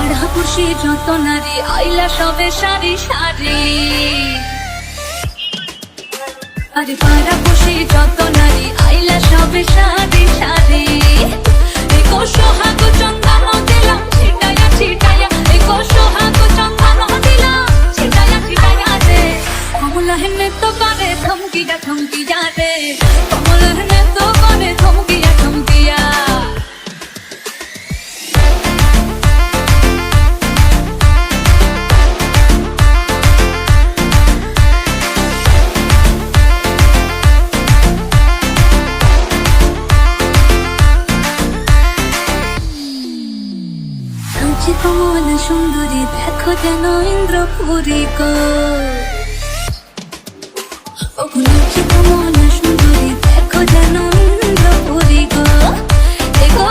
পাড়া খুশি যত নারী আইলা সবে সারি সারি, আরে পাড়া খুশি যত নারী আইলা সবে সারি সারি। এগো সোহাগ চন্দন দিলাম ছিটাইয়া ছিটাইয়া, এগো সোহাগ চন্দন দিলাম ছিটাইয়া ছিটাইয়া রে। কমলা হেনে তো করে থমকিয়া থমকিয়া রে, কমলা হেনে তো করে থমকিয়া থমকিয়া। কমলা সুন্দরী দেখো যেন ইন্দ্রপুরী গো, কমলা সুন্দরী দেখো যেন ইন্দ্রপুরী গো। এগো